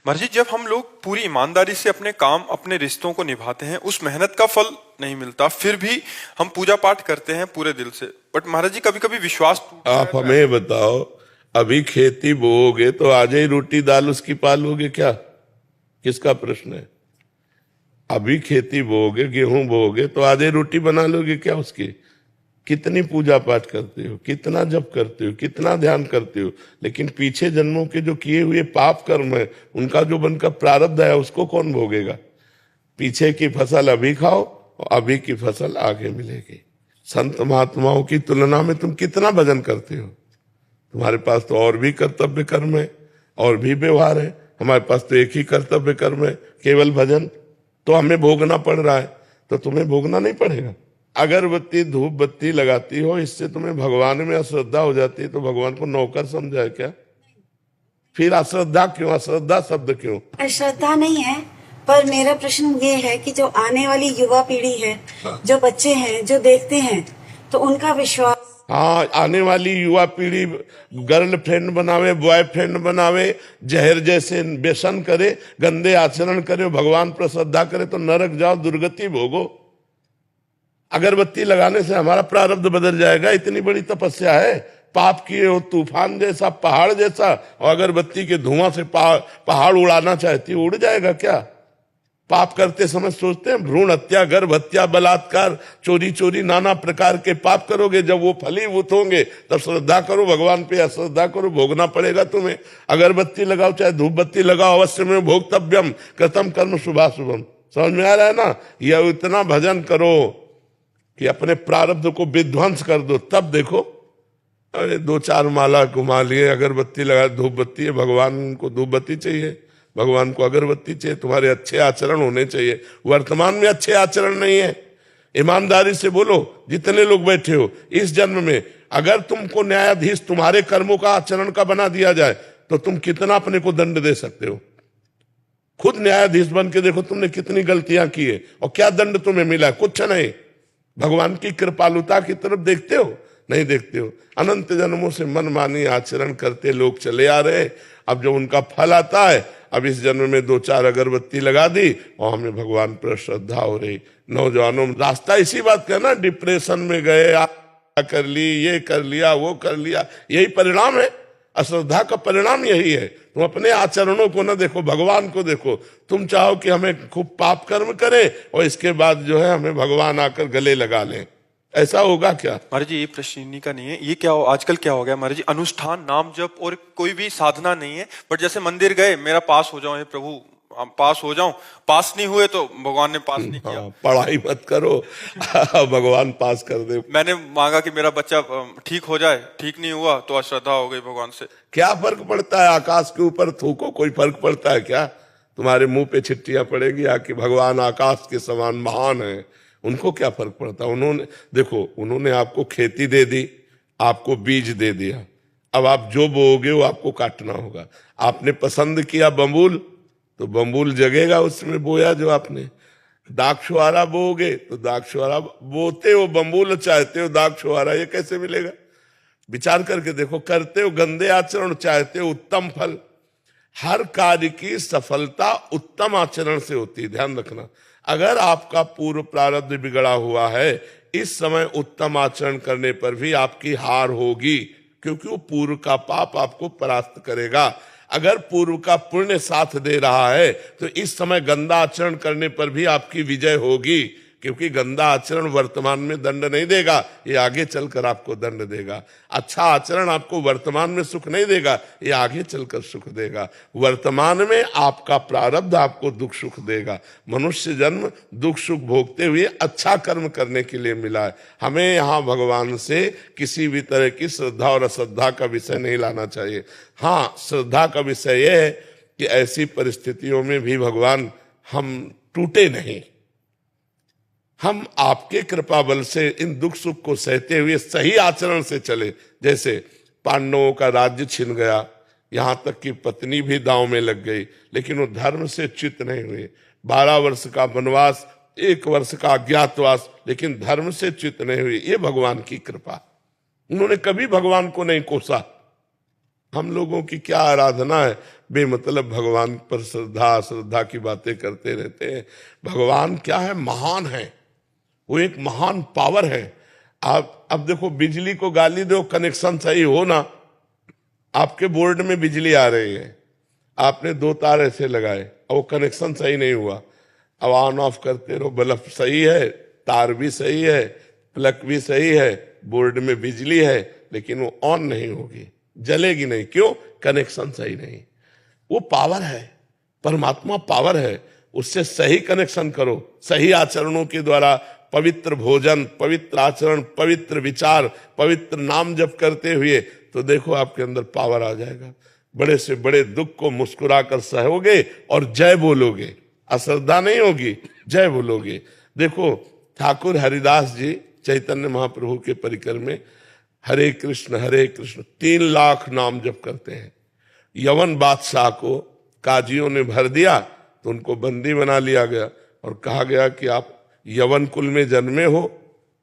महाराज जी, जब हम लोग पूरी ईमानदारी से अपने काम अपने रिश्तों को निभाते हैं, उस मेहनत का फल नहीं मिलता, फिर भी हम पूजा पाठ करते हैं पूरे दिल से, बट महाराज जी कभी कभी विश्वास टूटता है। आप हमें बताओ, अभी खेती बोओगे तो आज ही रोटी दाल उसकी पालोगे क्या? किसका प्रश्न है? अभी खेती बोओगे, गेहूं बोओगे तो आज ही रोटी बना लोगे क्या उसकी? कितनी पूजा पाठ करते हो, कितना जप करते हो, कितना ध्यान करते हो, लेकिन पीछे जन्मों के जो किए हुए पाप कर्म है, उनका जो बनकर प्रारब्ध है, उसको कौन भोगेगा? पीछे की फसल अभी खाओ और अभी की फसल आगे मिलेगी। संत महात्माओं की तुलना में तुम कितना भजन करते हो? तुम्हारे पास तो और भी कर्तव्य कर्म है, और भी व्यवहार है। हमारे पास तो एक ही कर्तव्य कर्म है, केवल भजन। तो हमें भोगना पड़ रहा है, तो तुम्हें भोगना नहीं पड़ेगा। अगरबत्ती धूप बत्ती लगाती हो, इससे तुम्हें भगवान में अश्रद्धा हो जाती है, तो भगवान को नौकर समझा है क्या? फिर अश्रद्धा क्यों? अश्रद्धा शब्द क्यों? अश्रद्धा नहीं है, पर मेरा प्रश्न ये है कि जो आने वाली युवा पीढ़ी है, जो बच्चे हैं, जो देखते हैं, तो उनका विश्वास। हाँ, आने वाली युवा पीढ़ी गर्लफ्रेंड बनावे, बॉयफ्रेंड बनावे, जहर जैसे व्यसन करे, गंदे आचरण करे, भगवान पर श्रद्धा करे, तो नरक जाओ, दुर्गति भोगो। अगरबत्ती लगाने से हमारा प्रारब्ध बदल जाएगा? इतनी बड़ी तपस्या है, पाप किए हो तूफान जैसा, पहाड़ जैसा, और अगरबत्ती के धुआं से पहाड़ उड़ाना चाहती हो, उड़ जाएगा क्या? पाप करते समय सोचते हैं भ्रूण हत्या, गर्भ हत्या, बलात्कार, चोरी चोरी, नाना प्रकार के पाप करोगे। जब वो फलीभूत होंगे तब श्रद्धा करो भगवान पे, अश्रद्धा करो, भोगना पड़ेगा तुम्हें। अगरबत्ती लगाओ चाहे धूप बत्ती लगाओ, अवश्य में भोक्तव्यम कृतम कर्म शुभाशुभम। समझ में आ रहा है ना? यह इतना भजन करो कि अपने प्रारब्ध को विध्वंस कर दो, तब देखो। अरे 2-4 माला घुमा लिए, अगरबत्ती लगा, धूप बत्ती है, भगवान को धूप बत्ती चाहिए, भगवान को अगरबत्ती चाहिए, तुम्हारे अच्छे आचरण होने चाहिए। वर्तमान में अच्छे आचरण नहीं है। ईमानदारी से बोलो, जितने लोग बैठे हो, इस जन्म में अगर तुमको न्यायाधीश तुम्हारे कर्मों का आचरण का बना दिया जाए, तो तुम कितना अपने को दंड दे सकते हो? खुद न्यायाधीश बन के देखो तुमने कितनी गलतियां की है, और क्या दंड तुम्हें मिला? कुछ नहीं। भगवान की कृपालुता की तरफ देखते हो? नहीं देखते हो। अनंत जन्मों से मनमानी आचरण करते लोग चले आ रहे। अब जब उनका फल आता है, अब इस जन्म में 2-4 अगरबत्ती लगा दी और हमें भगवान पर श्रद्धा हो रही। नौजवानों में रास्ता इसी बात का ना, डिप्रेशन में गए, कर ली, ये कर लिया, वो कर लिया, यही परिणाम है। अश्रद्धा का परिणाम यही है। तुम अपने आचरणों को न देखो, भगवान को देखो। तुम चाहो कि हमें खूब पाप कर्म करें और इसके बाद जो है हमें भगवान आकर गले लगा लें, ऐसा होगा क्या? महाराज जी, ये प्रश्न इन्हीं का नहीं है। ये क्या आजकल क्या हो गया महाराज जी, अनुष्ठान, नाम जप और कोई भी साधना नहीं है, बट जैसे मंदिर गए, मेरा पास हो जाओ हे प्रभु, पास हो जाऊं, पास नहीं हुए तो भगवान ने पास नहीं किया। पढ़ाई मत करो भगवान पास कर दे। मैंने मांगा कि मेरा बच्चा ठीक हो जाए, ठीक नहीं हुआ तो अश्रद्धा हो गई भगवान से। क्या फर्क पड़ता है? आकाश के ऊपर थूको, कोई फर्क पड़ता है क्या? तुम्हारे मुंह पे छिट्टियां पड़ेगी आके, भगवान आकाश के समान महान है, उनको क्या फर्क पड़ता? उन्होंने देखो, उन्होंने आपको खेती दे दी, आपको बीज दे दिया, अब आप जो बोओगे वो आपको काटना होगा। आपने पसंद किया बम्बूल, तो बम्बूल जगेगा उसमें बोया जो आपने। दाक्षुआरा बोओगे तो दाक्षुआरा, बोते हो बम्बूल, चाहते हो दाक्षुआरा, ये कैसे मिलेगा? विचार करके देखो। करते हो गंदे आचरण, चाहते हो उत्तम फल। हर कार्य की सफलता उत्तम आचरण से होती है, ध्यान रखना। अगर आपका पूर्व प्रारब्ध बिगड़ा हुआ है, इस समय उत्तम आचरण करने पर भी आपकी हार होगी, क्योंकि वो पूर्व का पाप आपको परास्त करेगा। अगर पूर्व का पुण्य साथ दे रहा है, तो इस समय गंदा आचरण करने पर भी आपकी विजय होगी, क्योंकि गंदा आचरण वर्तमान में दंड नहीं देगा, ये आगे चलकर आपको दंड देगा। अच्छा आचरण आपको वर्तमान में सुख नहीं देगा, ये आगे चलकर सुख देगा। वर्तमान में आपका प्रारब्ध आपको दुख सुख देगा। मनुष्य जन्म दुख सुख भोगते हुए अच्छा कर्म करने के लिए मिला है। हमें यहाँ भगवान से किसी भी तरह की श्रद्धा और अश्रद्धा का विषय नहीं लाना चाहिए। हाँ, श्रद्धा का विषय यह है कि ऐसी परिस्थितियों में भी भगवान हम टूटे नहीं, हम आपके कृपा बल से इन दुख सुख को सहते हुए सही आचरण से चले। जैसे पांडवों का राज्य छिन गया, यहां तक कि पत्नी भी दांव में लग गई, लेकिन वो धर्म से च्युत नहीं हुए। 12 वर्ष का वनवास, 1 वर्ष का अज्ञातवास, लेकिन धर्म से च्युत नहीं हुए। ये भगवान की कृपा। उन्होंने कभी भगवान को नहीं कोसा, हम लोगों की क्या आराधना है, बेमतलब भगवान पर श्रद्धा श्रद्धा की बातें करते रहते हैं। भगवान क्या है, महान है, वो एक महान पावर है। आप अब देखो, बिजली को गाली दो, कनेक्शन सही हो ना, आपके बोर्ड में बिजली आ रही है, आपने 2 तार ऐसे लगाए और वो कनेक्शन सही नहीं हुआ, अब ऑन ऑफ करते रहो, बल्ब सही है, तार भी सही है, प्लग भी सही है, बोर्ड में बिजली है, लेकिन वो ऑन नहीं होगी, जलेगी नहीं। क्यों? कनेक्शन सही नहीं। वो पावर है, परमात्मा पावर है, उससे सही कनेक्शन करो, सही आचरणों के द्वारा, पवित्र भोजन, पवित्र आचरण, पवित्र विचार, पवित्र नाम जप करते हुए, तो देखो आपके अंदर पावर आ जाएगा। बड़े से बड़े दुख को मुस्कुराकर सहोगे और जय बोलोगे, अश्रद्धा नहीं होगी, जय बोलोगे। देखो ठाकुर हरिदास जी चैतन्य महाप्रभु के परिकर में हरे कृष्ण 3 लाख नाम जप करते हैं। यवन बादशाह को काजियों ने भर दिया तो उनको बंदी बना लिया गया और कहा गया कि आप यवन कुल में जन्मे हो,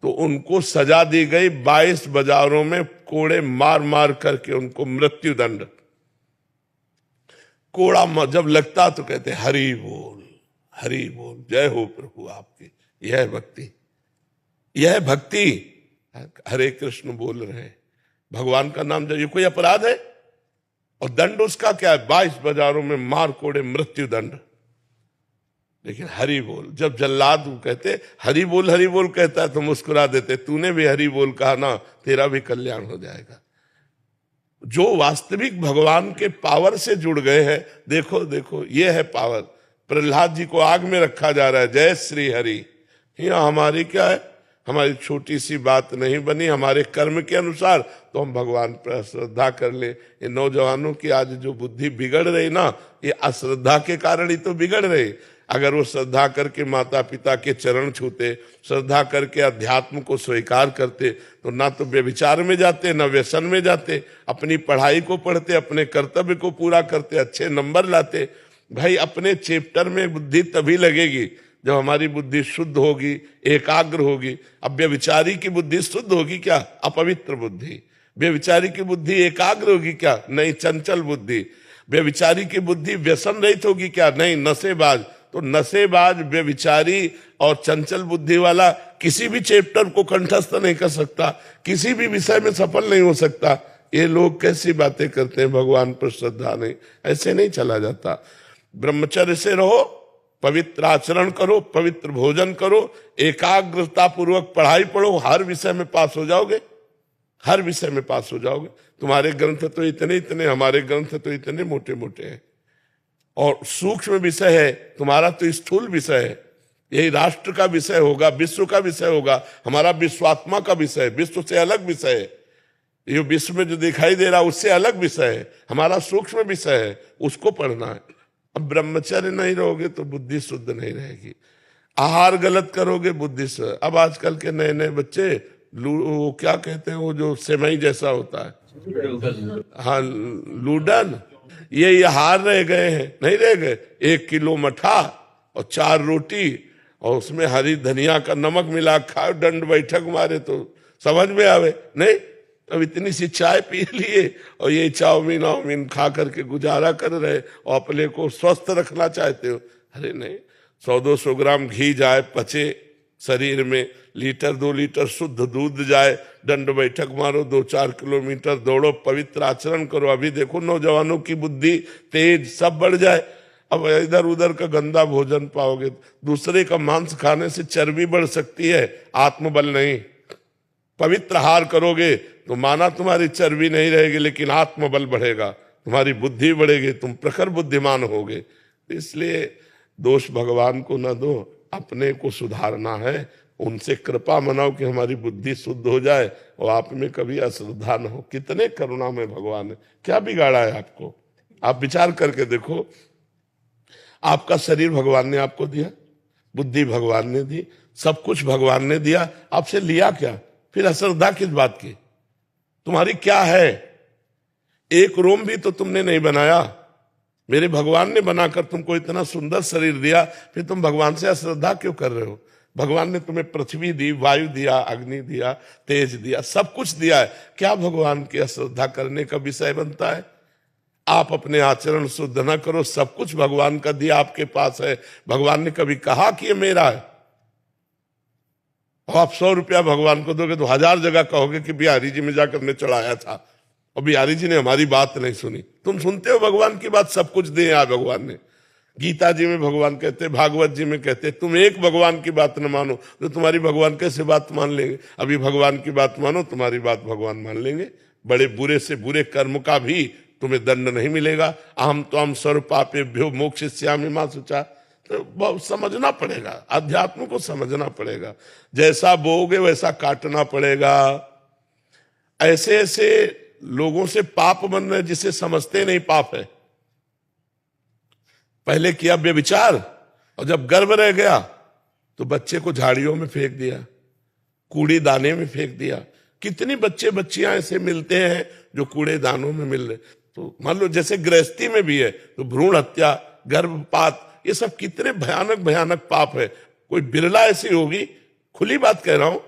तो उनको सजा दी गई 22 बाजारों में कोड़े मार मार करके उनको मृत्यु दंड। कोड़ा जब लगता तो कहते हरि बोल, हरि बोल, जय हो प्रभु आपकी। यह भक्ति, यह भक्ति, हरे कृष्ण बोल रहे हैं, भगवान का नाम, जब ये कोई अपराध है? और दंड उसका क्या है? 22 बाजारों में मार कोड़े मृत्यु दंड। लेकिन हरि बोल, जब जल्लाद कहते हरि बोल कहता है तो मुस्कुरा देते, तूने भी हरि बोल कहा ना, तेरा भी कल्याण हो जाएगा। जो वास्तविक भगवान के पावर से जुड़ गए हैं, देखो देखो ये है पावर। प्रहलाद जी को आग में रखा जा रहा है, जय श्री हरि। यहाँ हमारी क्या है, हमारी छोटी सी बात नहीं बनी, हमारे कर्म के अनुसार तो हम भगवान पर श्रद्धा कर ले। ये नौजवानों की आज जो बुद्धि बिगड़ रही ना, ये अश्रद्धा के कारण ही तो बिगड़ रही। अगर वो श्रद्धा करके माता पिता के चरण छूते, श्रद्धा करके अध्यात्म को स्वीकार करते, तो ना तो व्यभिचार में जाते, ना व्यसन में जाते, अपनी पढ़ाई को पढ़ते, अपने कर्तव्य को पूरा करते, अच्छे नंबर लाते। भाई अपने चैप्टर में बुद्धि तभी लगेगी जब हमारी बुद्धि शुद्ध होगी, एकाग्र होगी। अब व्यभिचारी की बुद्धि शुद्ध होगी क्या? अपवित्र बुद्धि। व्यभिचारी की बुद्धि एकाग्र होगी क्या? नहीं, चंचल बुद्धि। व्यभिचारी की बुद्धि व्यसन रहित होगी क्या? नहीं, नशेबाज। तो नशेबाज, व्यभिचारी और चंचल बुद्धि वाला किसी भी चैप्टर को कंठस्थ नहीं कर सकता, किसी भी विषय में सफल नहीं हो सकता। ये लोग कैसी बातें करते हैं, भगवान पर श्रद्धा नहीं, ऐसे नहीं चला जाता। ब्रह्मचर्य से रहो, पवित्र आचरण करो, पवित्र भोजन करो, एकाग्रता पूर्वक पढ़ाई पढ़ो, हर विषय में पास हो जाओगे, हर विषय में पास हो जाओगे। तुम्हारे ग्रंथ तो इतने इतने, हमारे ग्रंथ तो इतने मोटे मोटे हैं, और सूक्ष्म विषय है, तुम्हारा तो स्थूल विषय है। यही राष्ट्र का विषय होगा, विश्व का विषय होगा, हमारा विश्वात्मा का विषय, विश्व से अलग विषय है। ये विश्व में जो दिखाई दे रहा उससे अलग विषय है, हमारा सूक्ष्म विषय है, उसको पढ़ना है। अब ब्रह्मचर्य नहीं रहोगे तो बुद्धि शुद्ध नहीं रहेगी, आहार गलत करोगे बुद्धि से। अब आजकल के नए नए बच्चे वो क्या कहते हैं, वो जो सेमई जैसा होता है, हाँ लूडन, ये हार रह गए हैं, नहीं रह गए। 1 किलो मठा और 4 रोटी और उसमें हरी धनिया का नमक मिला खाओ, दंड बैठक मारे तो समझ में आवे नहीं। अब इतनी सी चाय पी लिए और ये चाउमीन वाउमीन खा करके गुजारा कर रहे और अपने को स्वस्थ रखना चाहते हो। अरे नहीं, 100-200 ग्राम घी जाए, पचे शरीर में, 1-2 लीटर शुद्ध दूध जाए, दंड बैठक मारो, 2-4 किलोमीटर दौड़ो, पवित्र आचरण करो। अभी देखो नौजवानों की बुद्धि तेज सब बढ़ जाए। अब इधर उधर का गंदा भोजन पाओगे, दूसरे का मांस खाने से चर्बी बढ़ सकती है, आत्मबल नहीं। पवित्र आहार करोगे तो माना तुम्हारी चर्बी नहीं रहेगी, लेकिन आत्मबल बढ़ेगा, तुम्हारी बुद्धि बढ़ेगी, तुम प्रखर बुद्धिमान होगे। इसलिए दोष भगवान को न दो, अपने को सुधारना है, उनसे कृपा मनाओ कि हमारी बुद्धि शुद्ध हो जाए और आप में कभी अश्रद्धा न हो। कितने करुणा में भगवान है, क्या बिगाड़ा है आपको? आप विचार करके देखो, आपका शरीर भगवान ने आपको दिया, बुद्धि भगवान ने दी, सब कुछ भगवान ने दिया, आपसे लिया क्या? फिर अश्रद्धा किस बात की? तुम्हारी क्या है? एक रोम भी तो तुमने नहीं बनाया, मेरे भगवान ने बनाकर तुमको इतना सुंदर शरीर दिया, फिर तुम भगवान से अश्रद्धा क्यों कर रहे हो? भगवान ने तुम्हें पृथ्वी दी, वायु दिया, अग्नि दिया, तेज दिया, सब कुछ दिया है, क्या भगवान की अश्रद्धा करने का विषय बनता है? आप अपने आचरण शुद्ध ना करो, सब कुछ भगवान का दिया आपके पास है। भगवान ने कभी कहा कि ये मेरा है? और आप 100 रुपया भगवान को दोगे तो 1000 जगह कहोगे कि बिहारी जी में जाकर हमने चढ़ाया था और बिहारी जी ने हमारी बात नहीं सुनी। तुम सुनते हो भगवान की बात, सब कुछ दिया भगवान ने। गीता जी में भगवान कहते, भागवत जी में कहते, तुम एक भगवान की बात न मानो तो तुम्हारी भगवान कैसे बात मान लेंगे? अभी भगवान की बात मानो, तुम्हारी बात भगवान मान लेंगे। बड़े बुरे से बुरे कर्म का भी तुम्हें दंड नहीं मिलेगा। अहम त्वं सर्व पापेभ्यो मोक्षयिष्यामि मा शुचा। तो बहुत समझना पड़ेगा, अध्यात्म को समझना पड़ेगा। जैसा बोओगे वैसा काटना पड़ेगा। ऐसे ऐसे लोगों से पाप बन रहे जिसे समझते नहीं पाप है। पहले किया व्यभिचार और जब गर्भ रह गया तो बच्चे को झाड़ियों में फेंक दिया, कूड़े दाने में फेंक दिया। कितनी बच्चे बच्चियां ऐसे मिलते हैं जो कूड़े दानों में मिल रहे। तो मान लो जैसे गृहस्थी में भी है तो भ्रूण हत्या, गर्भपात, ये सब कितने भयानक भयानक पाप है। कोई बिरला ऐसी होगी, खुली बात कह रहा हूं,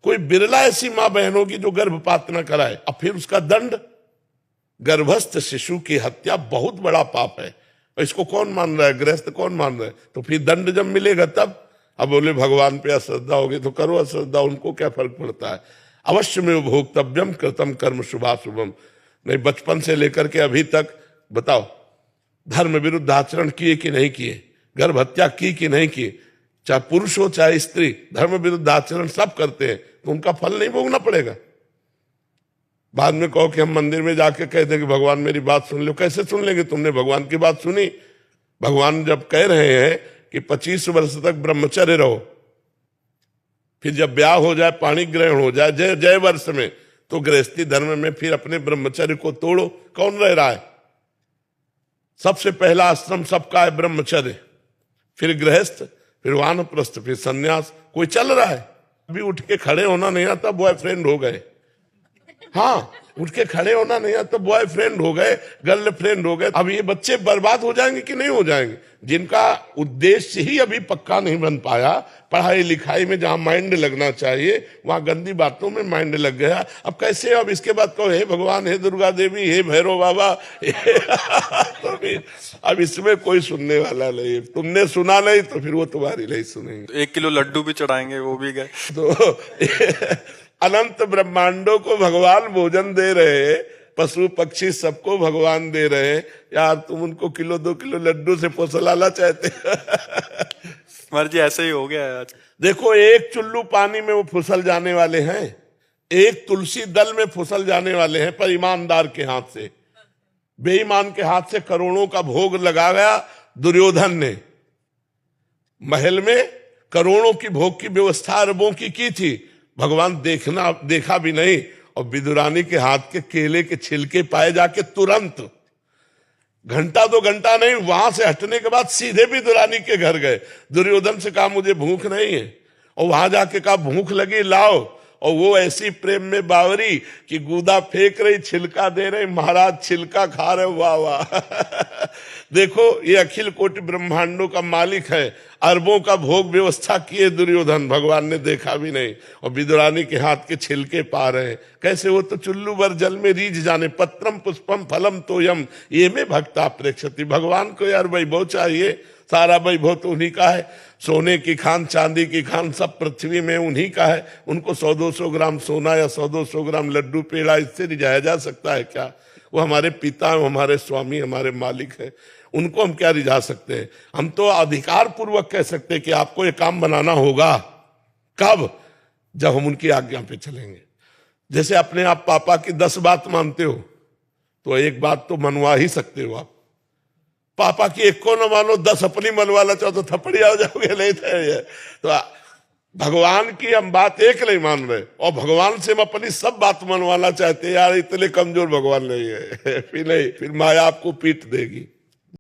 कोई बिरला ऐसी मां बहन होगी जो गर्भपात न कराए। अब फिर उसका दंड, गर्भस्थ शिशु की हत्या बहुत बड़ा पाप है। और इसको कौन मान रहा है? गृहस्थ कौन मान रहा है? तो फिर दंड जब मिलेगा तब। अब बोले भगवान पे अश्रद्धा होगी तो करो अश्रद्धा, उनको क्या फर्क पड़ता है? अवश्य में भोक्तव्यम कृतम कर्म शुभाशुभम। नहीं, बचपन से लेकर के अभी तक बताओ, धर्म विरुद्ध आचरण किए कि नहीं किए? गर्भ हत्या की कि नहीं की? चाहे पुरुष हो चाहे स्त्री, धर्म विरुद्ध आचरण सब करते हैं, तो उनका फल नहीं भोगना पड़ेगा? बाद में कहो कि हम मंदिर में जाके कह दें कि भगवान मेरी बात सुन लो। कैसे सुन लेंगे? तुमने भगवान की बात सुनी? भगवान जब कह रहे हैं कि 25 वर्ष तक ब्रह्मचर्य रहो, फिर जब ब्याह हो जाए, पाणी ग्रहण हो जाए जय वर्ष में, तो गृहस्थी धर्म में फिर अपने ब्रह्मचर्य को तोड़ो। कौन रह रहा है? सबसे पहला आश्रम सबका है ब्रह्मचर्य, फिर गृहस्थ, फिर वानप्रस्थ, फिर सन्यास। कोई चल रहा है? अभी उठ के खड़े होना नहीं आता, बॉयफ्रेंड हो गए। हाँ, उठ के खड़े होना नहीं आता, बॉयफ्रेंड हो गए, गर्लफ्रेंड हो गए। अब ये बच्चे बर्बाद हो जाएंगे कि नहीं हो जाएंगे? जिनका उद्देश्य ही अभी पक्का नहीं बन पाया, पढ़ाई लिखाई में जहां माइंड लगना चाहिए वहां गंदी बातों में माइंड लग गया। अब कैसे? अब इसके बाद कहो हे भगवान, हे दुर्गा देवी, हे भैरव बाबा। तो अब इसमें कोई सुनने वाला नहीं। तुमने सुना नहीं तो फिर वो तुम्हारी नहीं सुनेंगे। 1 किलो लड्डू भी चढ़ाएंगे, वो भी गए। तो अनंत ब्रह्मांडों को भगवान भोजन दे रहे हैं, पशु पक्षी सबको भगवान दे रहे हैं। यार तुम उनको 1-2 किलो लड्डू से फुसलाना चाहते? महाराज जी ऐसे ही हो गया है आज। देखो, एक चुल्लू पानी में वो फुसल जाने वाले हैं, एक तुलसी दल में फुसल जाने वाले हैं, पर ईमानदार के हाथ से। बेईमान के हाथ से करोड़ों का भोग लगा गया दुर्योधन ने। महल में करोड़ों की भोग की व्यवस्था अरबों की थी, भगवान देखा भी नहीं। और विदुरानी के हाथ के केले के छिलके पाए जाके तुरंत, घंटा 2 घंटा नहीं, वहां से हटने के बाद सीधे विदुरानी के घर गए। दुर्योधन से कहा मुझे भूख नहीं है, और वहां जाके कहा भूख लगी लाओ। और वो ऐसी प्रेम में बावरी कि गूदा फेंक रही, छिलका दे रही, महाराज छिलका खा रहे। वाह वाह। देखो, ये अखिल कोटि ब्रह्मांडों का मालिक है, अरबों का भोग व्यवस्था किए दुर्योधन, भगवान ने देखा भी नहीं। और विदुरानी के हाथ के छिलके पा रहे हैं। कैसे? वो तो चुल्लू भर जल में रीझ जाने। पत्रम पुष्पम फलम तोयम ये में भक्ता प्रेक्षति। भगवान को यार वैभव चाहिए, सारा वैभव तो उन्हीं का है। सोने की खान, चांदी की खान, सब पृथ्वी में उन्हीं का है। उनको 100-200 ग्राम सोना या 100-200 ग्राम लड्डू पेड़ा इससे रिझाया जा सकता है क्या? वो हमारे पिता, हमारे स्वामी, हमारे मालिक हैं। उनको हम क्या रिझा सकते हैं? हम तो अधिकार पूर्वक कह सकते हैं कि आपको ये काम बनाना होगा। कब? जब हम उनकी आज्ञा पे चलेंगे। जैसे अपने आप पापा की 10 बात मानते हो तो एक बात तो मनवा ही सकते हो आप। पापा की एक को न मानो, 10 अपनी मनवाना चाहो तो थप्पड़ी आ जाओगे। नहीं तो भगवान की हम बात एक नहीं मान रहे, और भगवान से हम अपनी सब बात मनवाना चाहते हैं। यार इतने कमजोर भगवान नहीं है। फिर नहीं, फिर माया आपको पीट देगी।